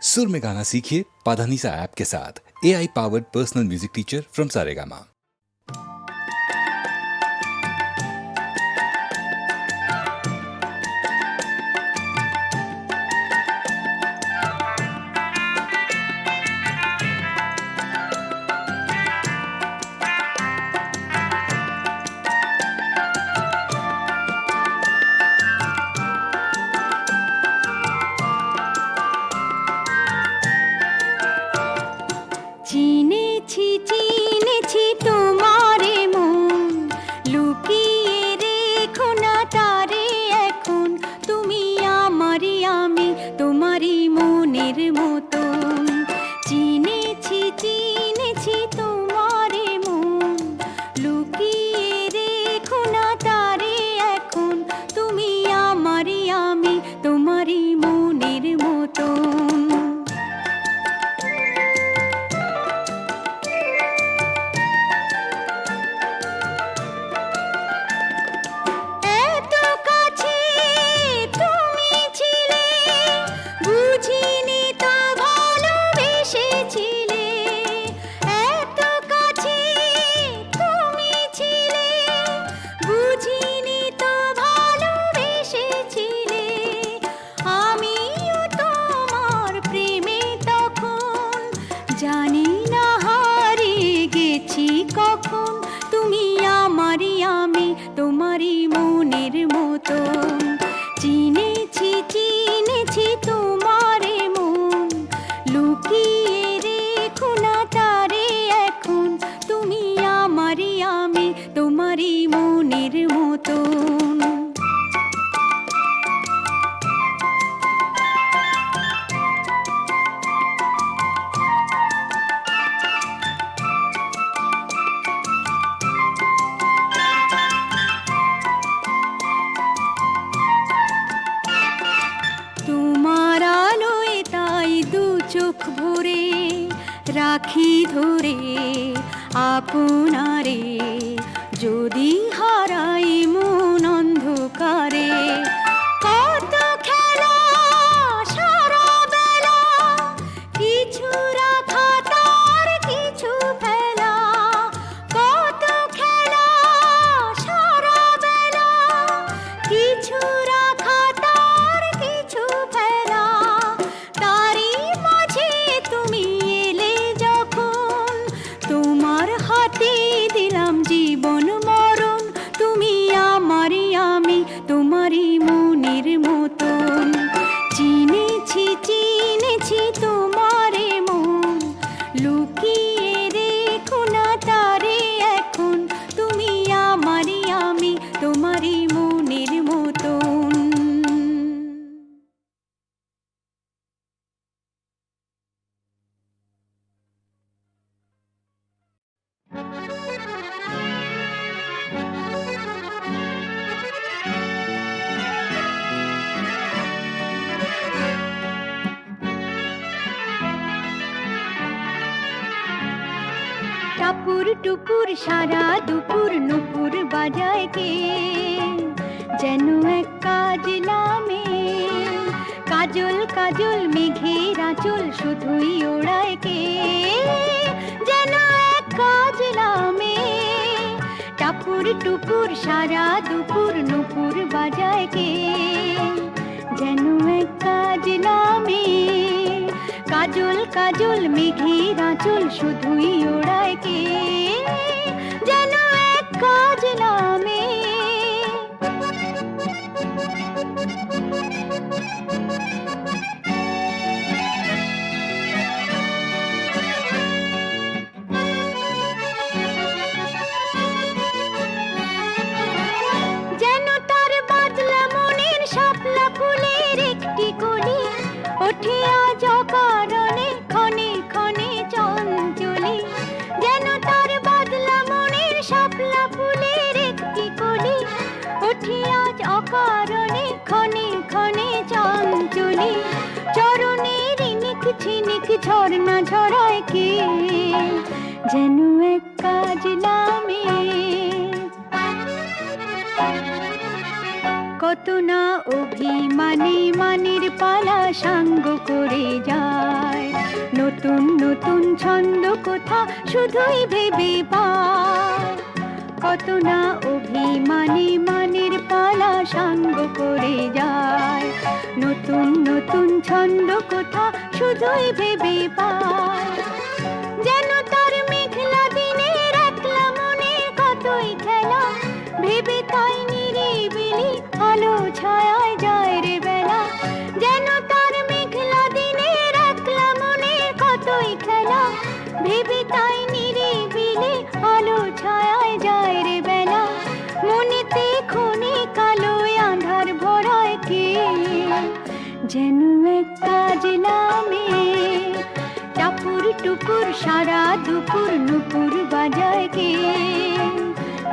सुर में गाना सीखिए पाधानीसा ऐप के साथ। AI powered personal music teacher from Saregama. চিনেছি চিনেছি তোমারে মন, লুকিয়ে রেখো না তারে এখন। তুমি আমারই, আমি তোমারই মনের মতন। চিনেছি চিনেছি তোমারে মন, লুকিয়ে রেখো না তারে এখন। তুমি আমারই, আমি তোমারই মনের মতন। জানি না হারিয়ে গেছি কখন, তুমি আমারই, আমি তোমারই মনের মতন। চিনেছি চিনেছি তোমারে মন, লুকিয়ে রেখো না তারে এখন। তুমি আমারই, আমি তোমারই মনের মতন। তোমার আলোয় তাই দু চোখ ভরে রাখি ধরে আপনারে। যদি হারাই মন অন্ধকারে, কত খেলা সারা বেলা, কিছু রাখা তার কিছু ফেলা। কত খেলা সারা বেলা, কিছু রাখা তার কিছু ফেলা। তারই মাঝে তুমি এলে যখন, তোমার হাতে দিলাম জীবন মরণ। তুমি আমারই, আমি তোমারই মনের মতন। চিনেছি চিনেছি তোমারে মন, লুকিয়ে রেখো না তারে এখন। তুমি আমারই, আমি তোমারই মনের মতন। টাপুর টুপুর সারা দুপুর নুপুর বাজায় কে, যেন এক কাজলামে। কাজল কাজল মেঘের আঁচল শুধুই ওড়ায় কে, যেন এক কাজলামে। টাপুর টুপুর সারা দুপুর নুপুর বাজায় কে, যেন এক কাজলামে। কাজল কাজল মেঘের আঁচল শুধুই ওড়ায় কে, যেন এক কাজলামে। যেন তার বাদলা মনের শাপলা ফুলের একটি কলি, ওঠে আজ অকারণে ক্ষণে ক্ষণে চঞ্চলি। যেন তার বাদলা মনের শাপলা ফুলের একটি কলি, ওঠে আজ অকারণে ক্ষণে ক্ষণে চঞ্চলি। চরণের নিক ঝিনিক ঝর্ণা ঝরায় কে, যেন এক কাজলামে। কত না অভিমানে মানের পালা সাঙ্গ করে যায়। নতুন নতুন ছন্দ কোথা শুধুই ভেবে পায়, কত না অভিমানী মানের পালা সাঙ্গ করে যায়। নতুন নতুন ছন্দ কোথা শুধুই ভেবে পায়, যেন তার মেঘলা দিনের একলা মনে কতই খেলা, ভেবে তাই নিরিবিলি আলো ছায়ায় যায় রে বেলা। যেন তার মেঘলা দিনের একলা মনে কতই খেলা, ভেবে তাই নিরিবিলি আলো ছায়ায় যায় রে বেলা। মনেতে ক্ষণে কালো আঁধার ভরায় কে, যেন এক কাজলা মেয়ে টাপুর টুপুর সারা দুপুর নুপুর বাজায় কে।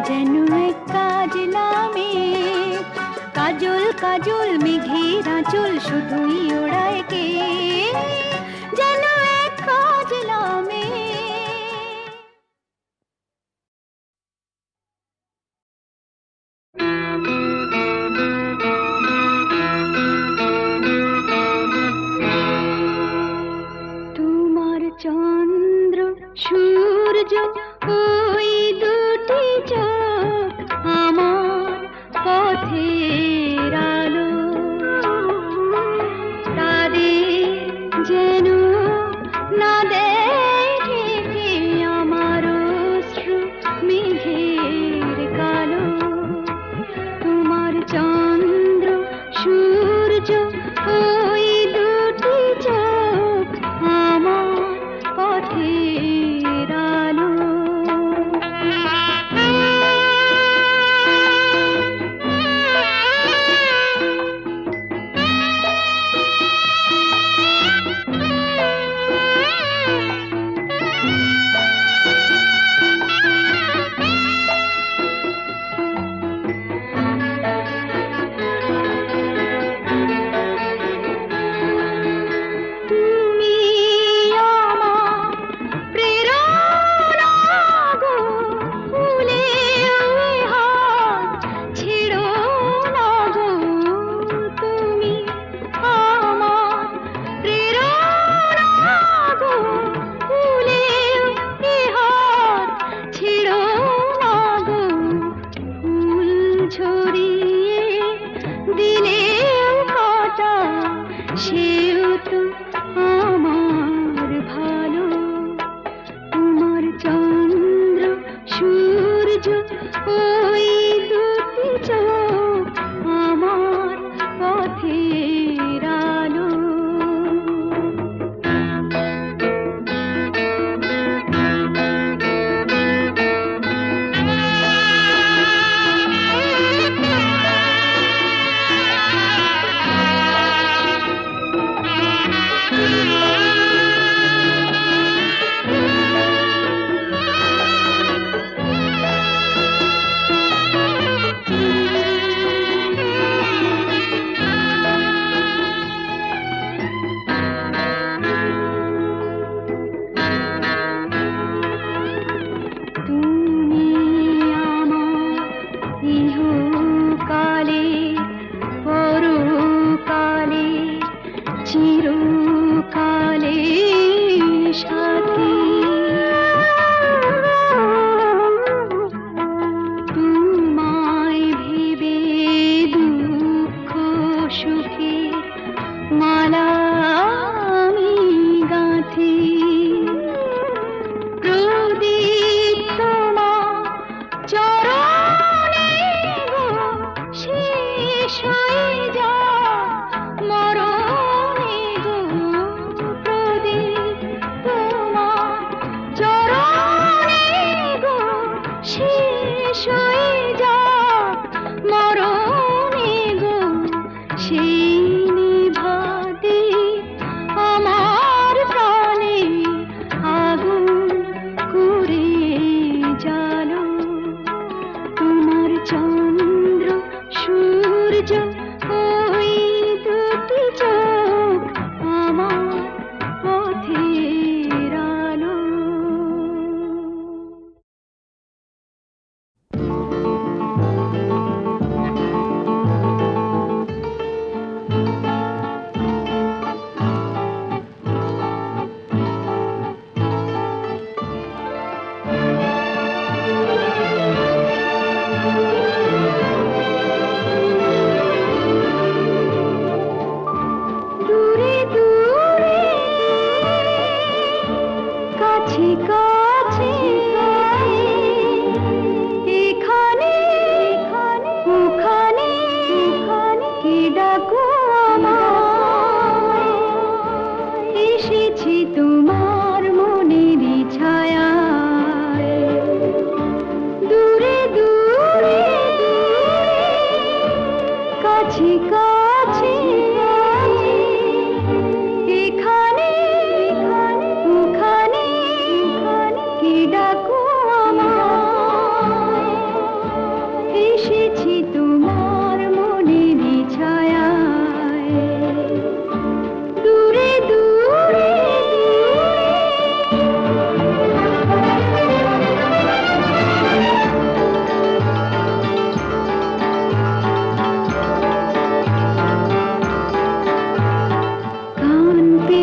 যেন এক কাজলা মেয়ে কাজল কাজল মেঘের আঁচল শুধুই ওড়ায় কে, যেন এক কাজলা মেয়ে। তোমার চন্দ্র সূর্য ওই দুটি চোখ আমার পথের আলো, তাদের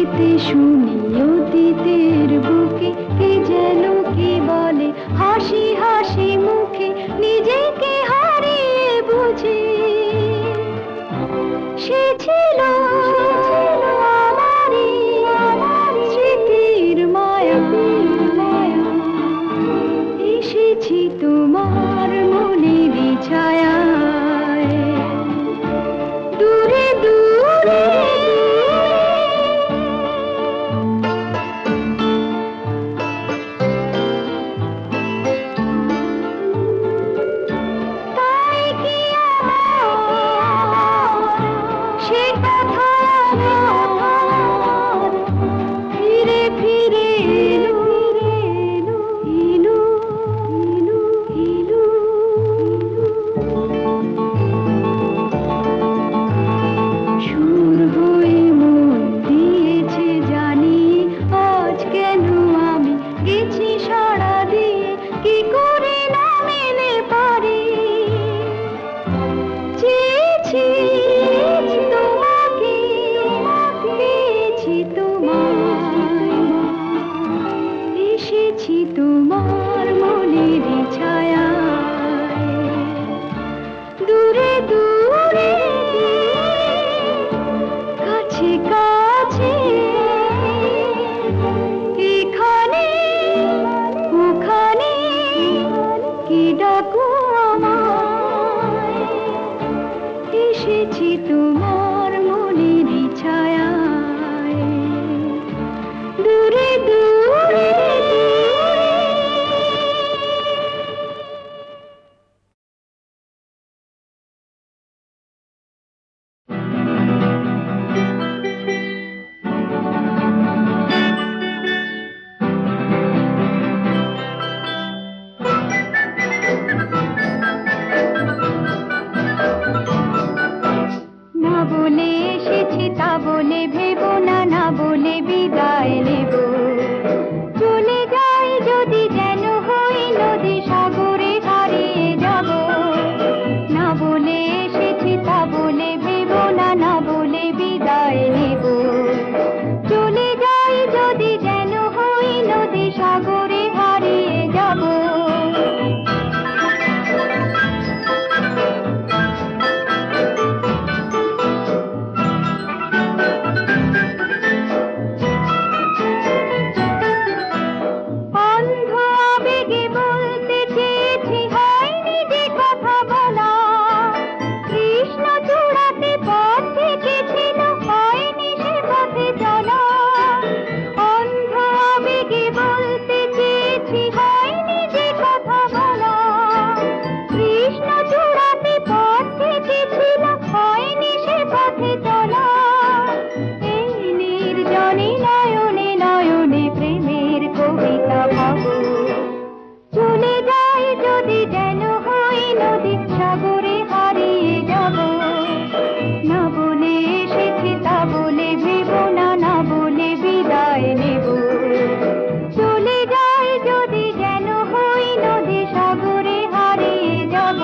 এতে শুনি অতীতের বুকে কে যেন কি বলে হাসি হাসি মুখে নিজেকে হারিয়ে বুঝে সে ছিল আমারই স্মৃতির মায়া এসেছি তোমার মনের ছায়ায় দূরে দূরে তাই কি আমার সে কথা আমার ফিরে ফিরে এলো এলো এলো এলো সুর হয়ে মন দিয়েছে জানি আজ কেন আমি গেছি সাড়া দিয়ে কি করে না মেলে পারি চেয়েছি তোমাকে পেয়েছি তোমায় এসেছি তোমার মনের ছায়ায় দূরে দূরে কাছে কাছে এখানে ওখানে কি ডাকো আমায় এসেছি তোমার মনের ছায়ায় দূরে দূরে না বলে এসেছি তা বলে ভেবো না না বলে বিদায় নেব চলে যাই যদি যেন হই নদী সাগরে হারিয়ে যাব না বলে এসেছি তা বলে ভেবো না না বলে বিদায় নেব চলে যাই যদি যেন হই নদী সাগরে হারিয়ে যাব অন্ধ আবেগে বলতে চেয়েছি হয়নি যে কথা বলা কৃষ্ণ চূড়াতে পথ থেকেছিল হয়নি সে পথে চলা অন্ধ আবেগে বলতে চেয়েছি হয়নি যে কথা বলা কৃষ্ণ চূড়াতে পথ থেকেছিল হয়নি সে পথে চলা এই নির্জনে নয়নে নয়নে প্রেমের কবিতা ভাবো চলে যাই যদি যেন হই নদী সাগরে হারিয়ে যাব না বলে এসেছি তা বলে ভেবো না না বলে বিদায় নেব চলে যাই যদি যেন হই নদী সাগরে হারিয়ে যাব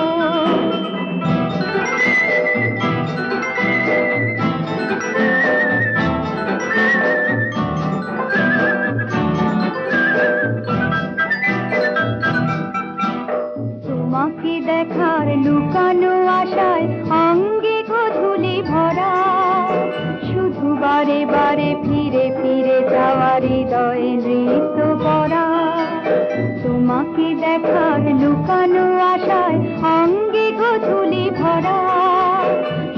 তোমাকে দেখার লুকানো আশায় অঙ্গে গোধূলি ভরা শুধু বারে বারে ফিরে ফিরে যাওয়ার হৃদয়ে নৃত্য করা তোমাকে দেখার লুকানো আশায় অঙ্গে গোধূলি ভরা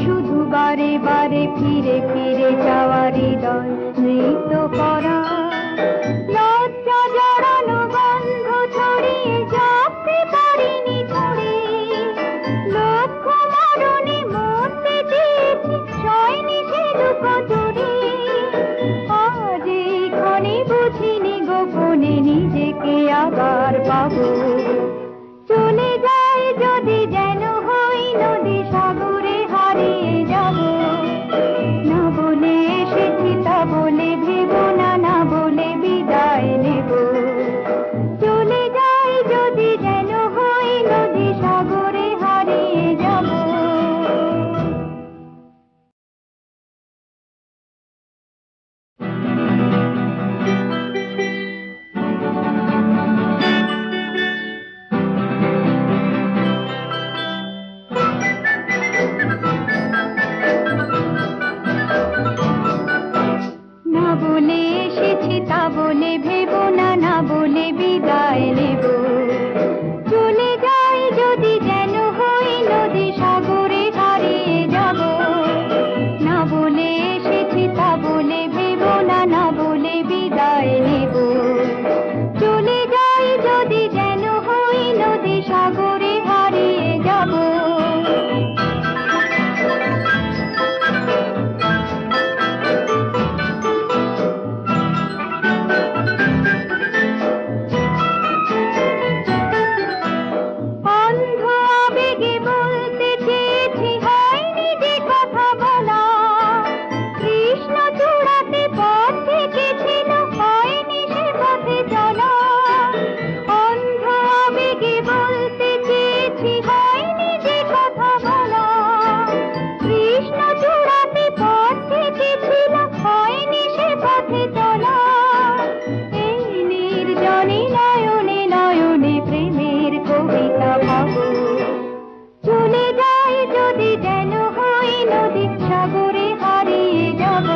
শুধু বারে বারে ফিরে ফিরে যাওয়ার হৃদয় নৃত্য করা লজ্জা জড়ানো বন্ধ ছড়িয়ে যাতে পারিনি ছড়ি লক্ষ্য মরণে মরতে চেয়েছি সয়নি সে দুঃখ চুরি আজ এইখানে বুঝিনি গোপনে নিজেকে আবার পাবো চলে যাই যদি যেন হই নদী সাগরে হারিয়ে যাব না বলে এসেছি তা বলে ভেবো না না বলে বিদায় নেব চলে যাই যদি যেন হই নদী সাগরে হারিয়ে যাব এসেছি তা বলে ভেবো না, না বলে বিদায় নেব। চলে যাই যদি যেন হই নদী সাগরে হারিয়ে যাব। না বলে এসেছি তা বলে ভেবো না, না বলে বিদায় নেব। চলে যাই যদি যেন হই নদী সাগরে হারিয়ে যাব। অন্ধ আবেগে বলতে চেয়েছি, হয়নি যে কথা বলা। কৃষ্ণ চূড়াতে পথ থেকেছিল, হয়নি সে পথে চলা। অন্ধ আবেগে বলতে চেয়েছি, হয়নি যে কথা বলা। কৃষ্ণ চূড়াতে পথ থেকেছিল, হয়নি সে পথে চলা। এই নির্জনে নয়নে নয়নে প্রেমের কবিতা ভাবো। চলে যাই যদি যেন হই নদী সাগরে হারিয়ে যাব।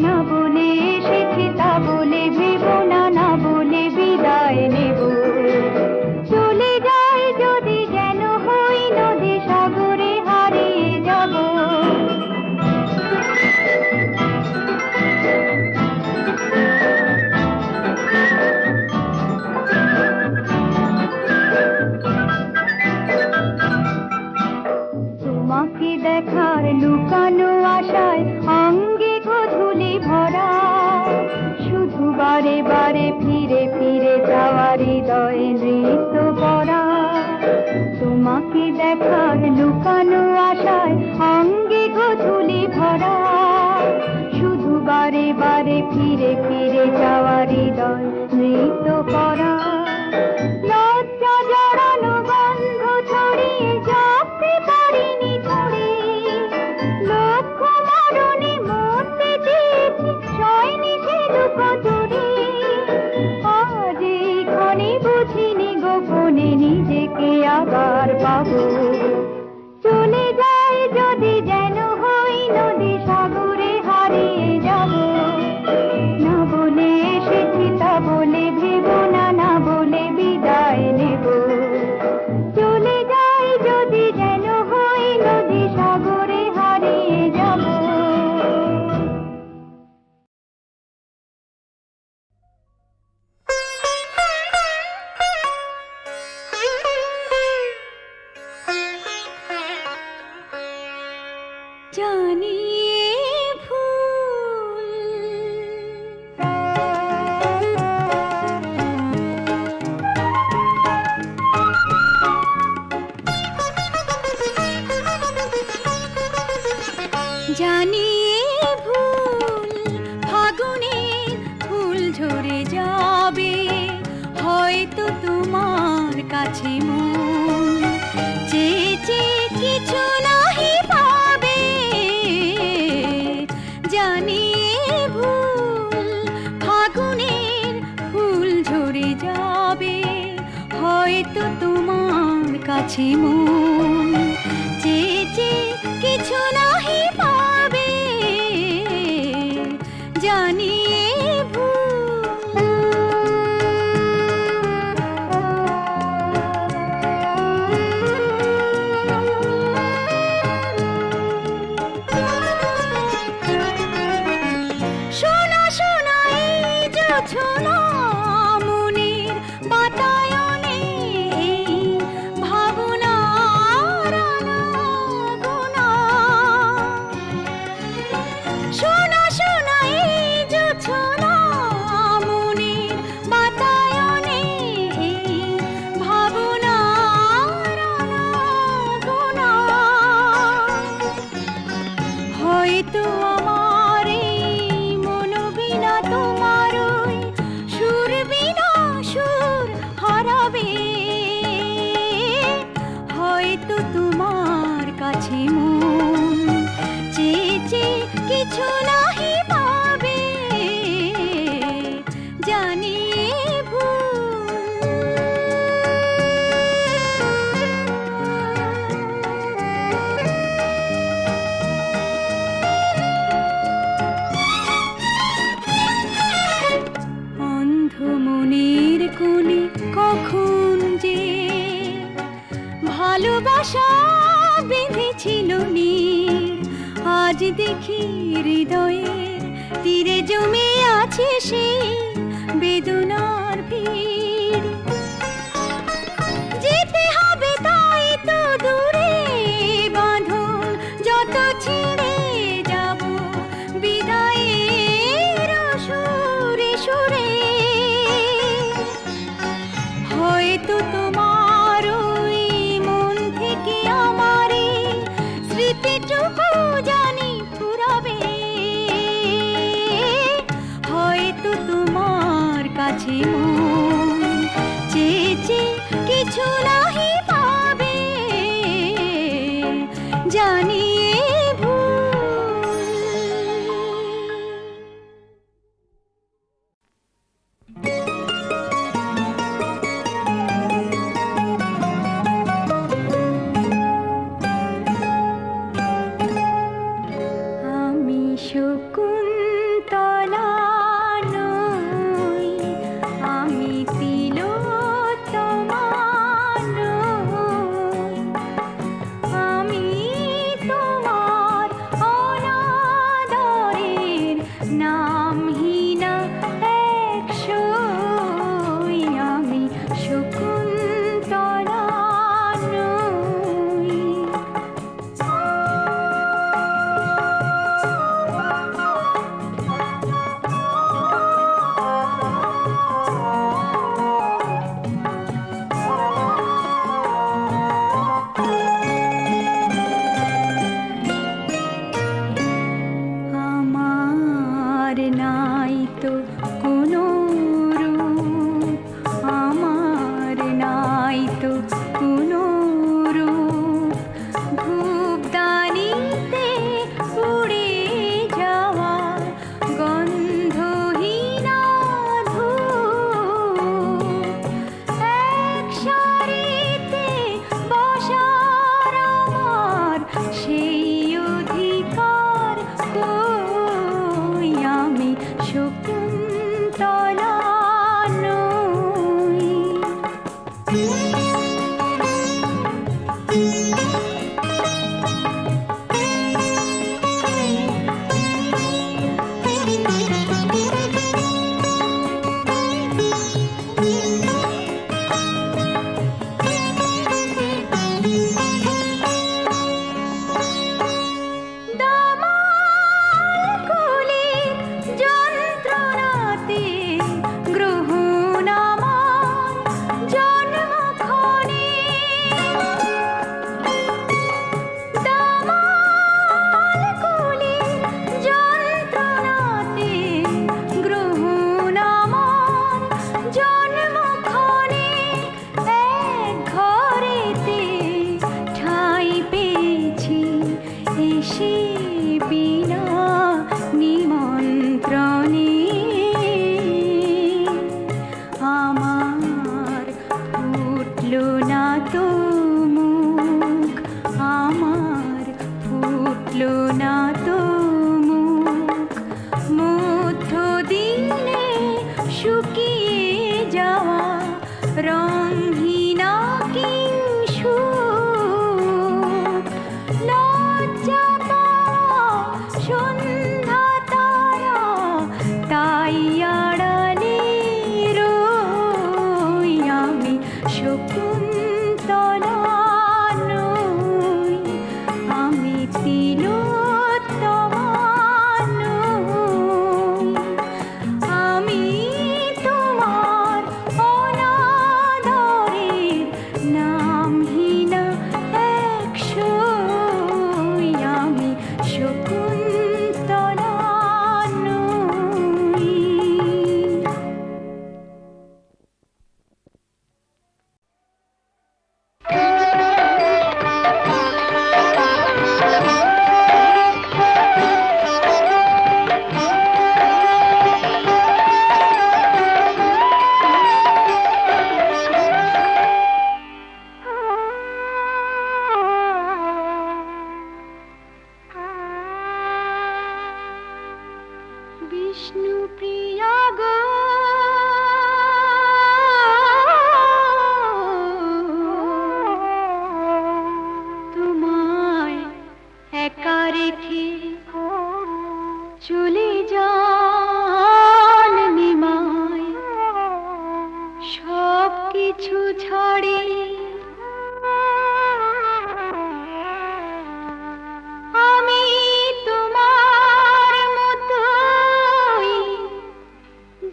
না বলে এসেছি তা বলে ভেবো না, না বলে বিদায় নেব। চলে যাই যদি যেন হই নদী সাগরে হারিয়ে যাব। তোমাকে দেখার লুকানো আশায় অঙ্গে গোধূলি ভরা। শুধু বারে বারে ফিরে ফিরে যাওয়ার হৃদয়ে নৃত্য করা। তোমাকে দেখার লুকানো আশায় অঙ্গে গোধূলি ভরা। শুধু বারে বারে ফিরে ফিরে যাওয়ার হৃদয় নৃত্য করা। লজ্জা জড়ানো বন্ধ ছড়িয়ে যাতে পারিনি ছড়ি। লক্ষ মরণে মরতে চেয়েছি, সয়নি সে দুঃখ চুরি। আজ এই ক্ষণে বুঝিনি গোপনে নিজেকে আবার পাবো। চলে যাই যদি যেন হই নদী সাগরে হারিয়ে যাব। না বলে এসেছি তা বলে ভেবো না, না বলে বিদায় নেব। চলে যাই যদি যেন হই নদী সাগরে হারিয়ে যাব। জানি এ ভুল, জানি এ ভুল, ফাগুনের ফুল ঝরে যাবে। হয়তো তোমার কাছে মন চেয়ে চেয়ে কিছু নাহি পাবে। জানি এ ভুল, ফাগুনের ফুল ঝরে যাবে। হয়তো তোমার কাছে মন চেয়ে চেয়ে কিছু নাহি পাবে। জানি এ ভুল। শোনা শোনা এই জোছনা মনের বাতায়নে, এই ভাবনার আনাগোনা। শোনা শোনা এই জোছনা মনের বাতায়নে, এই ভাবনার আনাগোনা। হয়তো আমার এই মনোবিনা তোমার ওই ছিল নীড়, আজ দেখি হৃদয়ের তীরে জমে আছে সেই বেদনার ভিড়। যেতে হবে তাই তো দূরে, বাঁধন যত ছিঁড়ে যাব বিদায়ের সুরে সুরে। হয়তো তোমার ওই মন থেকে আমার এই স্মৃতিটুকু জানি ফুরাবে, হয়তো তোমার কাছে মন চেয়ে চেয়ে কিছু নাহি পাবে, জানি এ ভুল। আমি শকুন্তলা নই, আমি তিলোত্তমা নই, আমি তোমার অনাদরের নামহীনা এক সই, আমি শকুন্তলা নই। আমার নাই তো কোনো রূপ, আমার নাই তো কোনো রূপ, ধূপদানিতে পুড়ে যাওয়া গন্ধহীনা ধূপ। এক সারিতে বসার আমার সেই অধিকার কই, আমি শকুন্তলা নই। দামাল কুলির যন্ত্রণাতে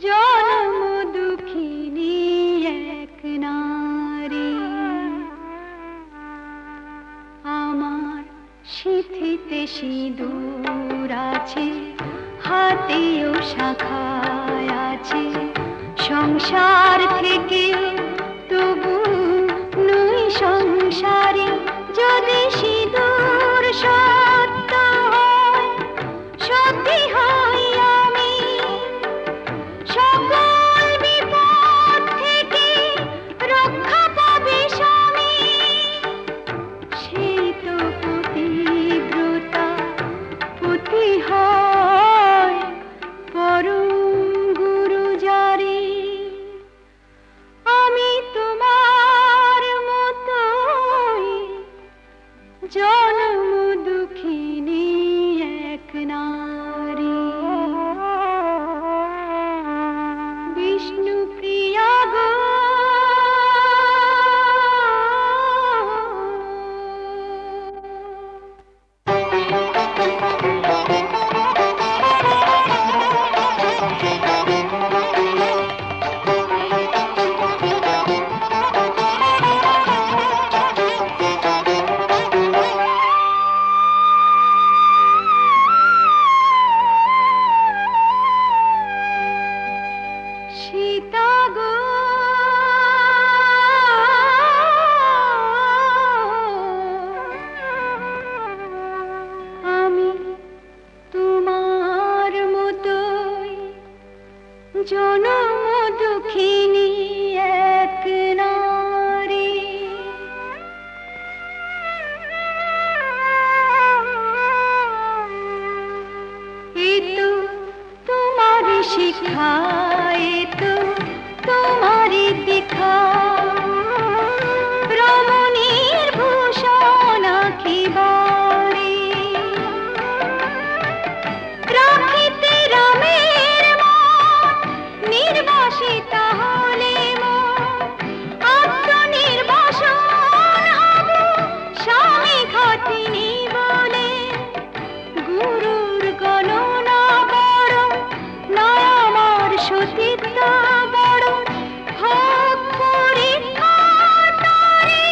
জনম দুঃখিনী এক নারী, আমার সিঁথিতে সিঁদুর আছে, হাতেও শাখায় আছে, সংসার থেকে তবু নই সংসারী। যদি সিঁদুর সত্য হয়, সত্যি হই আমি, সকল বিপদ থেকে রক্ষা পাবে স্বামী। সেই তো পতিব্রতা, পতি হয় পরম গুরু জারি। আমি তোমার মতোই জনম দুঃখিনী এক নারী। বিষ্ণু প্রিয়া গো, সীতা গো, আমি তোমার মতোই জনম দুঃখিনী এক নারী। এ তো তোমারি শিক্ষা, এ তো তোমারি দীক্ষা, রমণীর ভূষণ আঁকিবারে, রাখিতে রামের মন, নির্বাসিতা হলে মন, আত্মনির্বাসন হব স্বামী ঘাতিনী বলে। গুরুর গণনা বড়, নয় আমার সতীত্ব বড়, হোক পরীক্ষা তারে।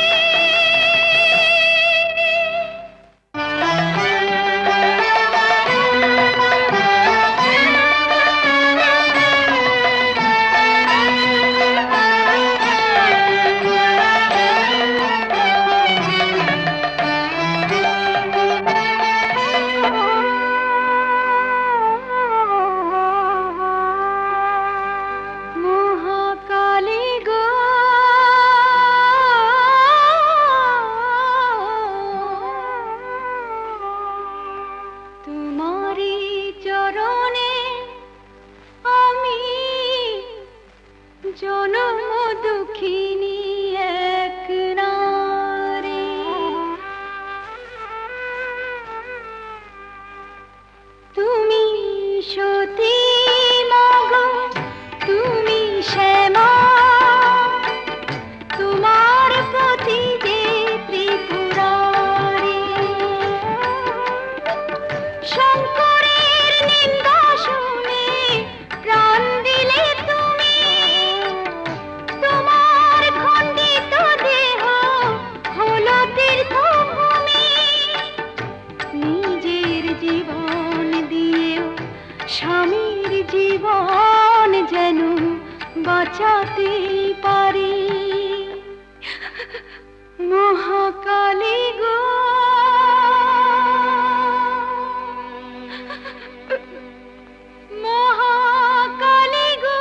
মহাকালী গো, তোমারি চরণে আমি জনম দুঃখিনী এক নারী। তুমি সতী মগ, তুমি শ্যামা, তোমার পতি যে ত্রিপুরারি। শঙ্করের নিন্দা শুনে প্রাণ দিলে তুমি, তোমার খণ্ডিত দেহ হলো তীর্থভূমি। নিজের জীবন দিয়েও স্বামীর জীবন যেন বাঁচাতে পারি। মহাকালী গো, মহাকালী গো।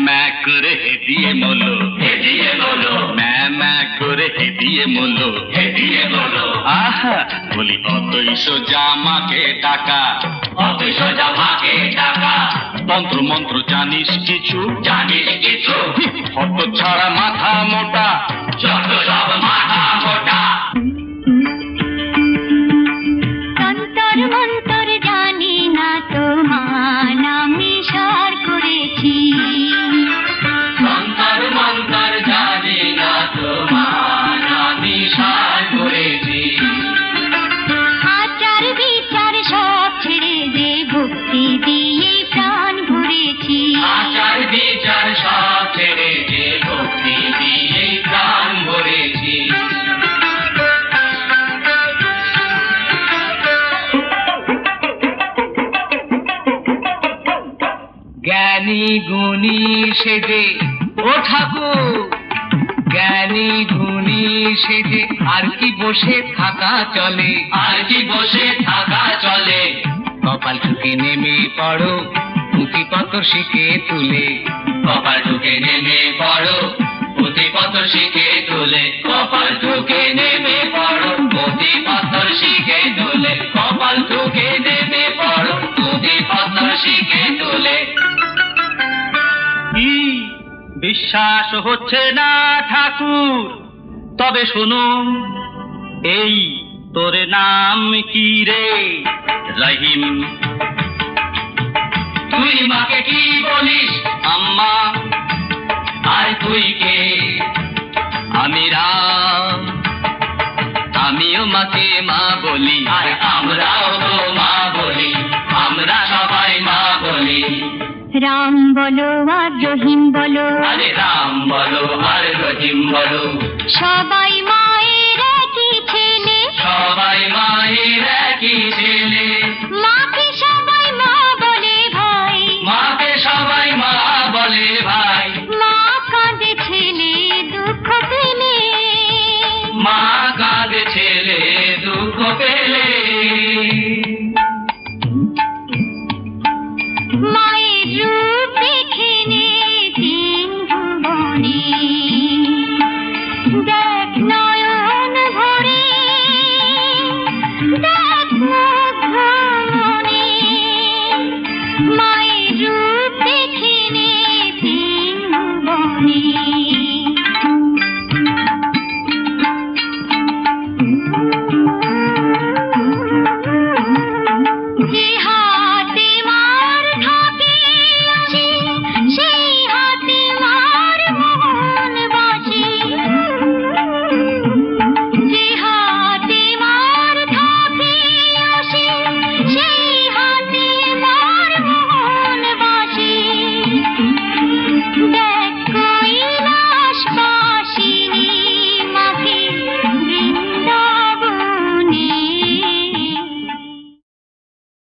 ম্যা করে হেদিয়ে বলো, হেদিয়ে বলো, ম্যা করে হেদিয়ে বলো, হেদিয়ে বলো। আহা বলি অতই সোজা মাকে টাকা, অতই সোজা মাকে টাকা। তন্ত্র মন্ত্র জানিস কিছু, জানিস কিছু? হত ছাড়া মাথা মোটা, যত সব মাথা মোটা। তন্তর মন্তর জানি না তোমার আমি সার করেছি। তন্তর মন্তর জানি না তোমার আমি সার করেছি। আচার বিচার সব ছেড়ে দে ভক্তি দিয়ে প্রাণ ভরেছি। আচার বিচার সব ছেড়ে যে ভক্তি দিয়ে প্রাণ ভরেছি। জ্ঞানী গুণী সেজে ও ঠাকুর, জ্ঞানী গুণী সেজে আর কি বসে থাকা চলে, আর কি বসে থাকা চলে। কপাল ঠুকে নেমে পড়ো, পুঁথিপত্র শিখে তুলে, কপাল ঠুকে নেমে পড়ো, পুঁথিপত্র শিখে তুলে, কপাল ঠুকে নেমে পড়ো, পুঁথিপত্র শিখে তুলে, কপাল ঠুকে নেমে পড়ো, পুঁথিপত্র শিখে তুলে। কি বিশ্বাস হচ্ছে না ঠাকুর? তবে শোনো, এই তোর নাম কি রে? রহিম। তুই মাকে কি বলিস? আম্মা। আর তুই কে? আমি রাম। আমিও মাকে মা বলি, আর আমরাও তো মা বলি, আমরা সবাই মা বলি। রাম বলো আর রহিম বলো, আরে রাম বলো আর রহিম বলো, সবাই মা